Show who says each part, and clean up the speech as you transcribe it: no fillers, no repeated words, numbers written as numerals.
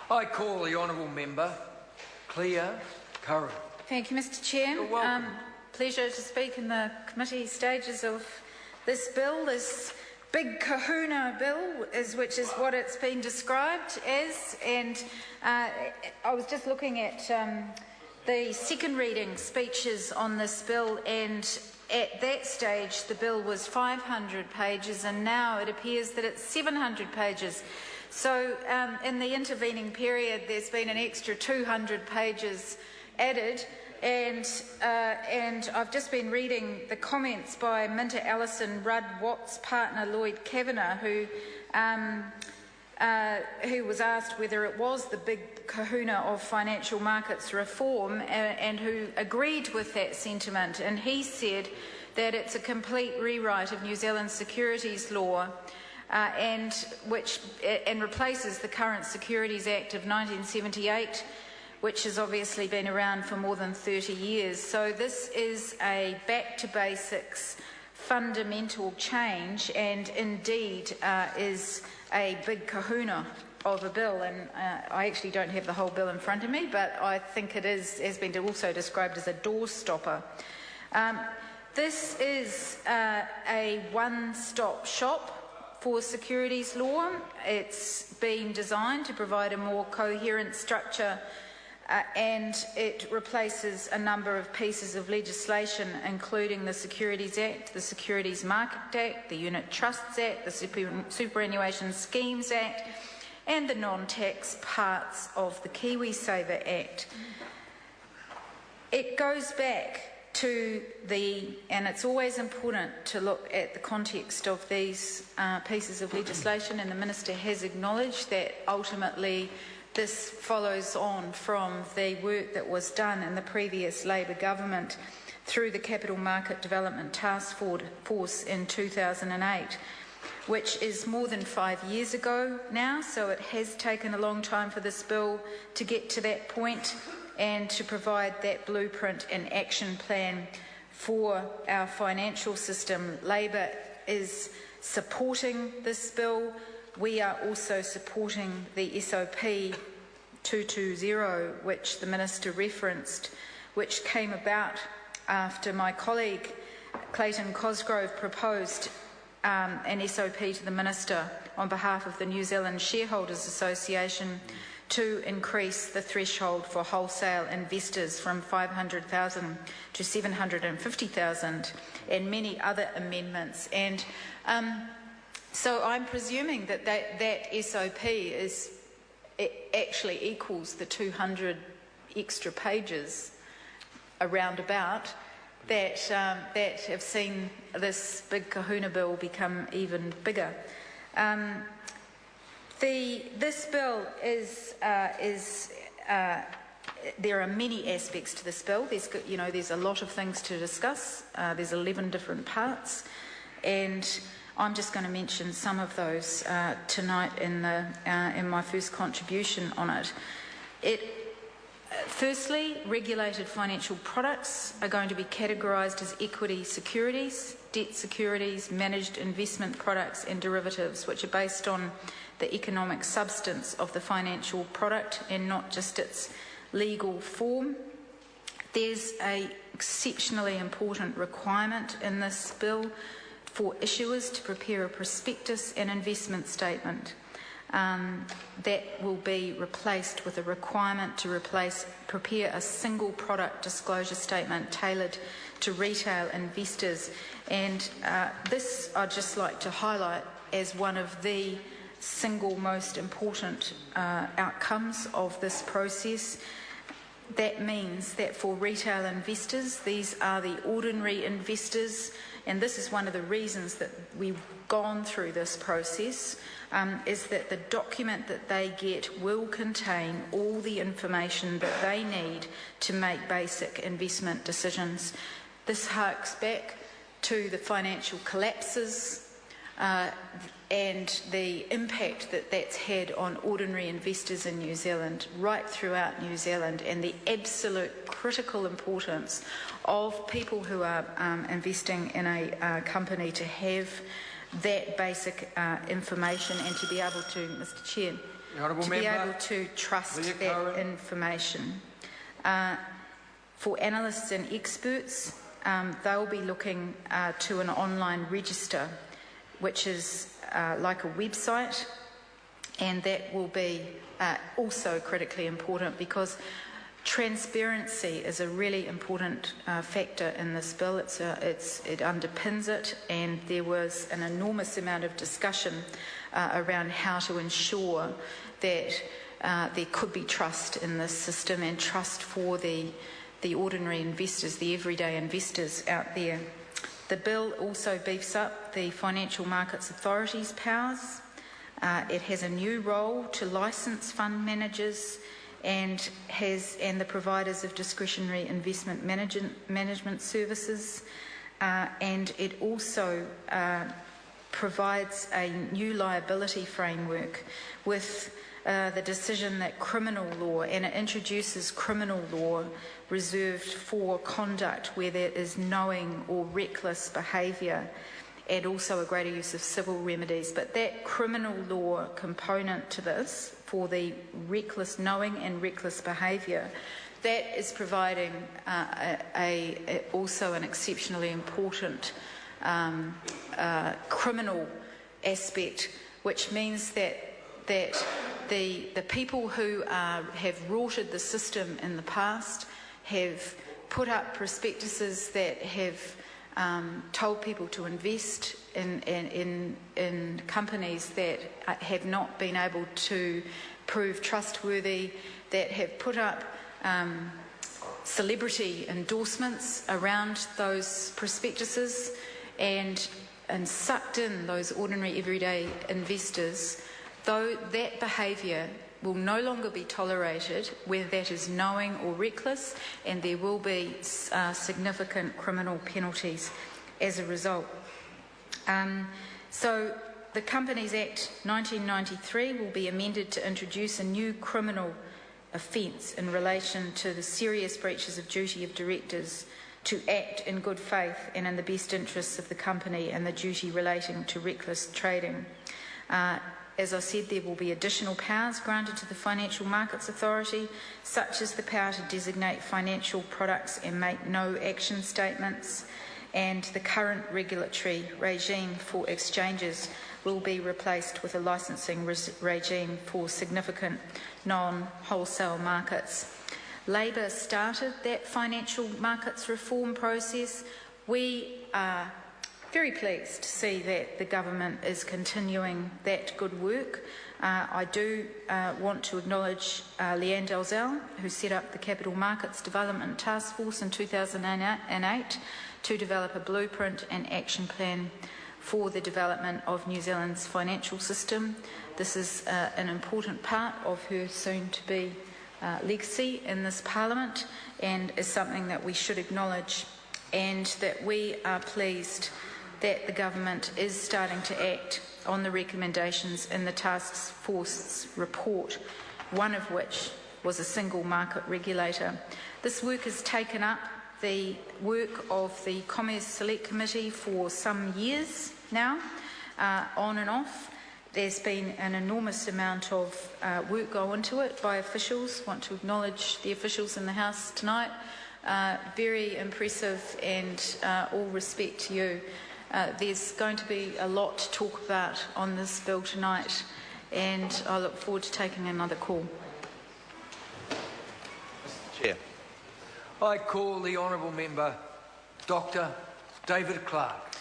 Speaker 1: I call the honourable member, Clea Curran.
Speaker 2: Thank you, Mr Chair.
Speaker 1: You're welcome.
Speaker 2: Pleasure to speak in the committee stages of this bill, this big kahuna bill, which is what it's been described as. And I was just looking at the second reading speeches on this bill, and at that stage the bill was 500 pages, and now it appears that it's 700 pages. So in the intervening period there's been an extra 200 pages added, and I've just been reading the comments by Minter Allison, Rudd Watt's partner Lloyd Kavanagh, who was asked whether it was the big kahuna of financial markets reform, and who agreed with that sentiment. And he said that it's a complete rewrite of New Zealand's securities law, and replaces the current Securities Act of 1978, which has obviously been around for more than 30 years. So this is a back to basics fundamental change, and indeed is a big kahuna of a bill. And I actually don't have the whole bill in front of me, but I think it has been also described as a door stopper. This is a one-stop shop for securities law. It's been designed to provide a more coherent structure, and it replaces a number of pieces of legislation, including the Securities Act, the Securities Market Act, the Unit Trusts Act, the Superannuation Schemes Act, and the non-tax parts of the KiwiSaver Act. It goes back to and it's always important to look at the context of these pieces of legislation, and the Minister has acknowledged that ultimately this follows on from the work that was done in the previous Labor government through the Capital Market Development Task Force in 2008, which is more than 5 years ago now, so it has taken a long time for this bill to get to that point and to provide that blueprint and action plan for our financial system. Labor is supporting this bill. We are also supporting the SOP 220, which the Minister referenced, which came about after my colleague Clayton Cosgrove proposed an SOP to the Minister on behalf of the New Zealand Shareholders Association to increase the threshold for wholesale investors from 500,000 to 750,000, and many other amendments. And so I'm presuming that SOP actually equals the 200 extra pages around about that have seen this big kahuna bill become even bigger. This bill there are many aspects to this bill. There's a lot of things to discuss. There's 11 different parts, and I'm just going to mention some of those tonight in my first contribution on it. Firstly, regulated financial products are going to be categorised as equity securities, debt securities, managed investment products and derivatives, which are based on the economic substance of the financial product and not just its legal form. There's an exceptionally important requirement in this bill for issuers to prepare a prospectus and investment statement. That will be replaced with a requirement to prepare a single product disclosure statement tailored to retail investors. And this I'd just like to highlight as one of the single most important outcomes of this process. That means that for retail investors, these are the ordinary investors, and this is one of the reasons that we've gone through this process, is that the document that they get will contain all the information that they need to make basic investment decisions. This harks back to the financial collapses and the impact that that's had on ordinary investors in New Zealand, right throughout New Zealand, and the absolute critical importance of people who are investing in a company to have that basic information and to be able to, Mr Chair, to be able to trust that information. For analysts and experts, they'll be looking to an online register, which is like a website, and that will be also critically important because transparency is a really important factor in this bill. It underpins it, and there was an enormous amount of discussion around how to ensure that there could be trust in this system and trust for the ordinary investors, the everyday investors out there. The bill also beefs up the Financial Markets Authority's powers. It has a new role to licence fund managers and the providers of discretionary investment management services, and it also provides a new liability framework with the decision that criminal law, and it introduces criminal law reserved for conduct where there is knowing or reckless behaviour, and also a greater use of civil remedies. But that criminal law component to this, for the reckless knowing and reckless behaviour, that is providing also an exceptionally important criminal aspect, which means that the people who have rorted the system in the past have put up prospectuses that have told people to invest in companies that have not been able to prove trustworthy, that have put up celebrity endorsements around those prospectuses and sucked in those ordinary everyday investors. Though that behaviour will no longer be tolerated, whether that is knowing or reckless, and there will be significant criminal penalties as a result. So the Companies Act 1993 will be amended to introduce a new criminal offence in relation to the serious breaches of duty of directors to act in good faith and in the best interests of the company, and the duty relating to reckless trading. As I said, there will be additional powers granted to the Financial Markets Authority, such as the power to designate financial products and make no action statements, and the current regulatory regime for exchanges will be replaced with a licensing regime for significant non-wholesale markets. Labor started that financial markets reform process. We are very pleased to see that the government is continuing that good work. I do want to acknowledge Leanne Dalzell, who set up the Capital Markets Development Task Force in 2008 to develop a blueprint and action plan for the development of New Zealand's financial system. This is an important part of her soon-to-be legacy in this Parliament, and is something that we should acknowledge, and that we are pleased that the government is starting to act on the recommendations in the task force's report, one of which was a single market regulator. This work has taken up the work of the Commerce Select Committee for some years now, on and off. There's been an enormous amount of work go into it by officials. I want to acknowledge the officials in the House tonight. Very impressive, and all respect to you. There's going to be a lot to talk about on this bill tonight, and I look forward to taking another call.
Speaker 3: Mr. Chair.
Speaker 1: I call the Honourable Member Dr. David Clark.